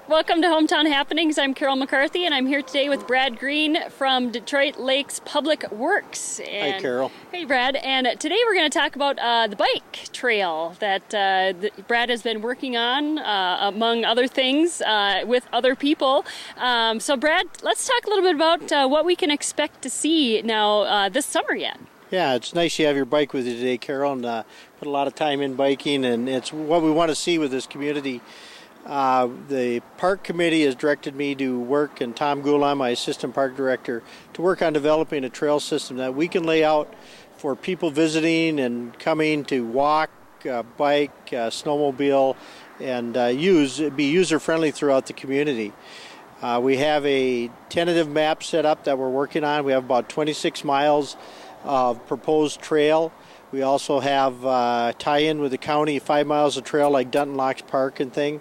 Welcome to Hometown Happenings. I'm Carol McCarthy, and I'm here today with Brad Green from Detroit Lakes Public Works. Hi, Carol. Hey, Brad. And today we're going to talk about the bike trail that Brad has been working on, among other things, with other people. So, Brad, let's talk a little bit about what we can expect to see now this summer yet. Yeah, it's nice you have your bike with you today, Carol, and put a lot of time in biking, and it's what we want to see with this community. The park committee has directed me to work, and Tom Gula, my assistant park director, to work on developing a trail system that we can lay out for people visiting and coming to walk, bike, snowmobile, and be user-friendly throughout the community. We have a tentative map set up that we're working on. We have about 26 miles of proposed trail. We also have tie-in with the county, 5 miles of trail like Dunton Locks Park and thing.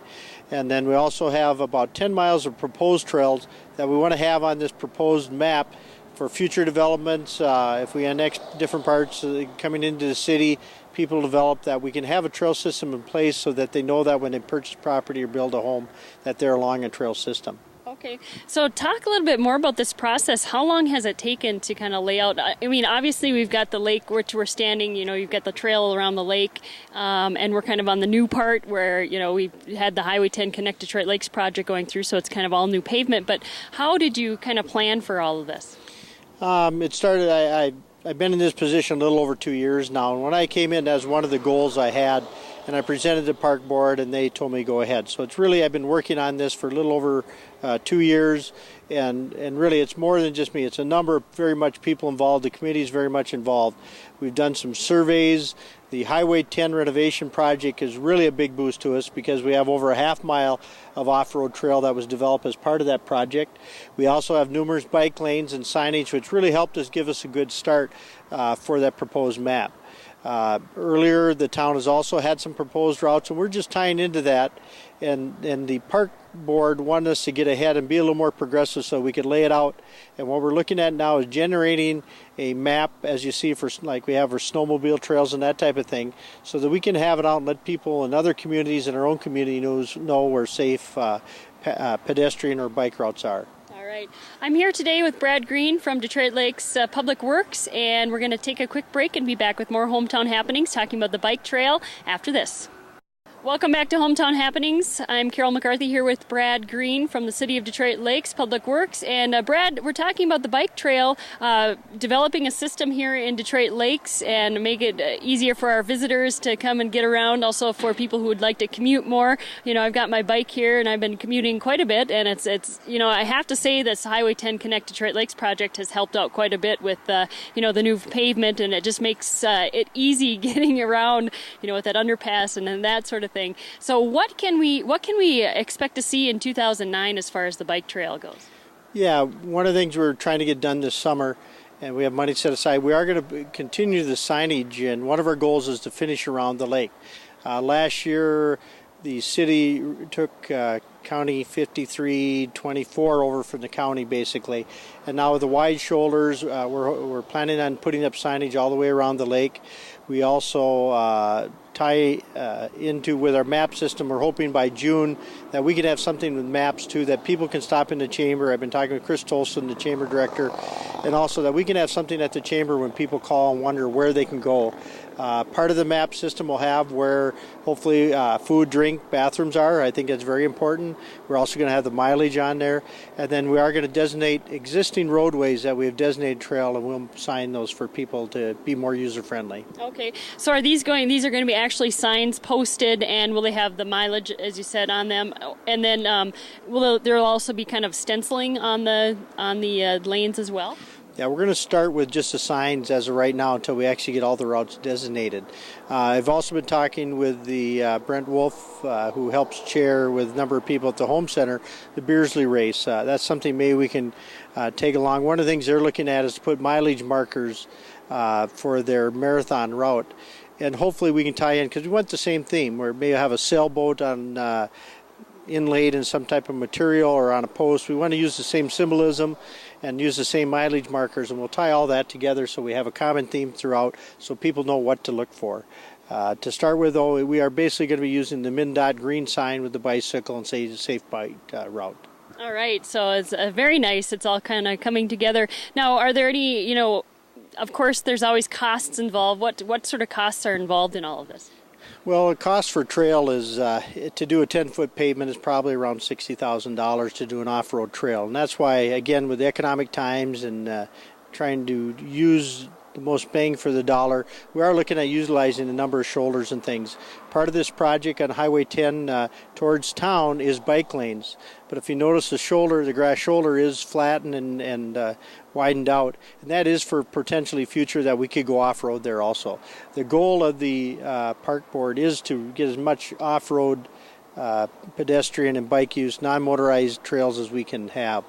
And then we also have about 10 miles of proposed trails that we want to have on this proposed map for future developments. If we annex different parts coming into the city, people develop that we can have a trail system in place so that they know that when they purchase property or build a home that they're along a trail system. Okay, so talk a little bit more about this process. How long has it taken to kind of lay out? I mean, obviously we've got the lake which we're standing, you've got the trail around the lake, and we're kind of on the new part where, we've had the Highway 10 Connect Detroit Lakes project going through, so it's kind of all new pavement. But how did you kind of plan for all of this? It started, I've been in this position a little over 2 years now, and when I came in, that was one of the goals I had, and I presented to the park board, and they told me to go ahead. So it's really, I've been working on this for a little over 2 years, and really it's more than just me. It's a number of very much people involved. The committee is very much involved. We've done some surveys. The Highway 10 renovation project is really a big boost to us because we have over a half mile of off-road trail that was developed as part of that project. We also have numerous bike lanes and signage, which really helped us give us a good start for that proposed map. Earlier, the town has also had some proposed routes, and we're just tying into that. And the park board wanted us to get ahead and be a little more progressive so we could lay it out. And what we're looking at now is generating a map, as you see, for like we have for snowmobile trails and that type of thing, so that we can have it out and let people in other communities and our own community know where safe pedestrian or bike routes are. All right. I'm here today with Brad Green from Detroit Lakes Public Works, and we're going to take a quick break and be back with more Hometown Happenings, talking about the bike trail after this. Welcome back to Hometown Happenings. I'm Carol McCarthy here with Brad Green from the City of Detroit Lakes Public Works. And Brad, we're talking about the bike trail, developing a system here in Detroit Lakes and make it easier for our visitors to come and get around. Also for people who would like to commute more. I've got my bike here and I've been commuting quite a bit. And it's I have to say this Highway 10 Connect Detroit Lakes project has helped out quite a bit with, the new pavement, and it just makes it easy getting around, with that underpass and that sort of thing. So what can we expect to see in 2009 as far as the bike trail goes? Yeah, one of the things we're trying to get done this summer, and we have money set aside, we are going to continue the signage, and one of our goals is to finish around the lake. Last year, the city took County 5324 over from the county, basically, and now with the wide shoulders, we're planning on putting up signage all the way around the lake. We also tie into with our map system. We're hoping by June that we could have something with maps too, that people can stop in the chamber. I've been talking with Chris Tolson, the chamber director, and also that we can have something at the chamber when people call and wonder where they can go. Part of the map system will have where hopefully food, drink, bathrooms are. I think that's very important. We're also going to have the mileage on there, and then we are going to designate existing roadways that we have designated trail, and we'll sign those for people to be more user friendly. Okay, so these are going to be actually signs posted, and will they have the mileage, as you said, on them? And then there will also be kind of stenciling on the lanes as well? Yeah, we're going to start with just the signs as of right now until we actually get all the routes designated. I've also been talking with the Brent Wolf, who helps chair with a number of people at the Home Center, the Beersley race. That's something maybe we can take along. One of the things they're looking at is to put mileage markers for their marathon route. And hopefully we can tie in, because we want the same theme, where maybe have a sailboat on inlaid in some type of material or on a post. We want to use the same symbolism and use the same mileage markers, and we'll tie all that together so we have a common theme throughout so people know what to look for. To start with, though, we are basically going to be using the MnDOT green sign with the bicycle and say safe bike route. All right, so it's very nice. It's all kind of coming together. Now, are there any, of course, there's always costs involved. What sort of costs are involved in all of this? Well, the cost for trail is, to do a 10-foot pavement is probably around $60,000 to do an off-road trail. And that's why, again, with the economic times and trying to use the most bang for the dollar, we are looking at utilizing a number of shoulders and things. Part of this project on Highway 10 towards town is bike lanes. But if you notice the grass shoulder is flattened and widened out, and that is for potentially future that we could go off-road there also. The goal of the park board is to get as much off-road pedestrian and bike use, non-motorized trails as we can have.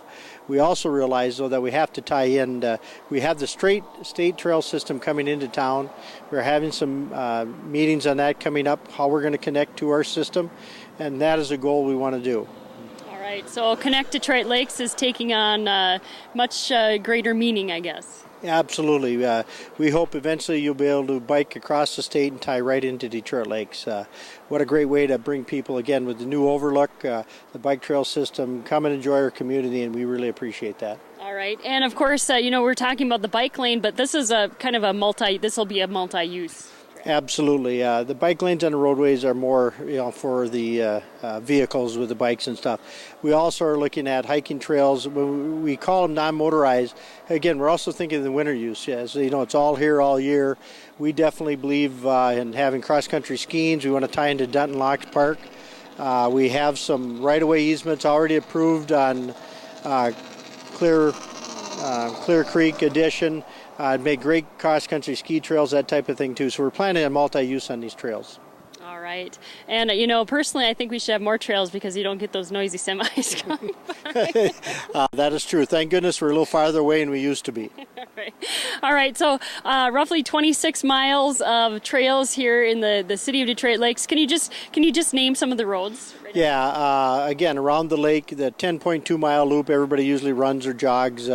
We also realize, though, that we have to tie in, we have the state trail system coming into town. We're having some meetings on that coming up, how we're going to connect to our system, and that is a goal we want to do. All right, so Connect Detroit Lakes is taking on much greater meaning, I guess. Absolutely. We hope eventually you'll be able to bike across the state and tie right into Detroit Lakes. What a great way to bring people, again, with the new overlook, the bike trail system, come and enjoy our community, and we really appreciate that. All right. And, of course, we're talking about the bike lane, but this is this will be a multi-use. Absolutely. The bike lanes on the roadways are more, for the vehicles with the bikes and stuff. We also are looking at hiking trails. We call them non-motorized. Again, we're also thinking of the winter use. Yes, it's all here all year. We definitely believe in having cross-country skiing. We want to tie into Dunton Locks Park. We have some right-of-way easements already approved on Clear Creek addition. Make great cross-country ski trails, that type of thing, too. So we're planning on multi-use on these trails. All right. And, personally, I think we should have more trails because you don't get those noisy semis coming by. That is true. Thank goodness we're a little farther away than we used to be. All right. So roughly 26 miles of trails here in the city of Detroit Lakes. Can you just name some of the roads? Yeah, again, around the lake, the 10.2-mile loop, everybody usually runs or jogs.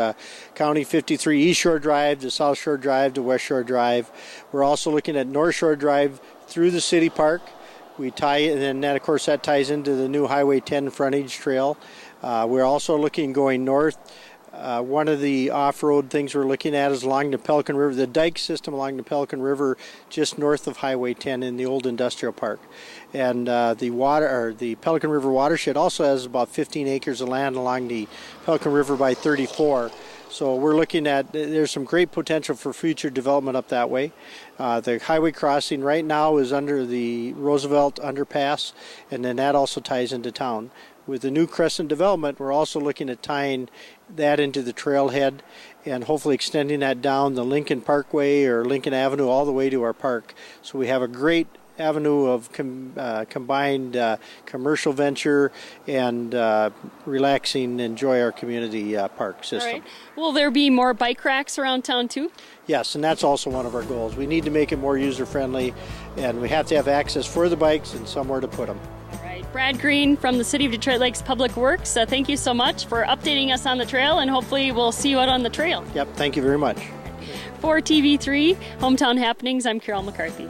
County 53 East Shore Drive to South Shore Drive to West Shore Drive. We're also looking at North Shore Drive through the city park. We tie it, and then that, of course, that ties into the new Highway 10 frontage trail. We're also looking going north. One of the off-road things we're looking at is along the Pelican River, the dike system along the Pelican River, just north of Highway 10 in the old industrial park. And the Pelican River watershed also has about 15 acres of land along the Pelican River by 34. So we're looking at, there's some great potential for future development up that way. The highway crossing right now is under the Roosevelt underpass, and then that also ties into town. With the new Crescent development, we're also looking at tying that into the trailhead and hopefully extending that down the Lincoln Parkway or Lincoln Avenue all the way to our park. So we have a great avenue of combined commercial venture and relaxing, enjoy our community park system. All right. Will there be more bike racks around town too? Yes, and that's also one of our goals. We need to make it more user-friendly, and we have to have access for the bikes and somewhere to put them. All right. Brad Green from the City of Detroit Lakes Public Works, thank you so much for updating us on the trail, and hopefully we'll see you out on the trail. Yep, thank you very much. For TV3 Hometown Happenings, I'm Carol McCarthy.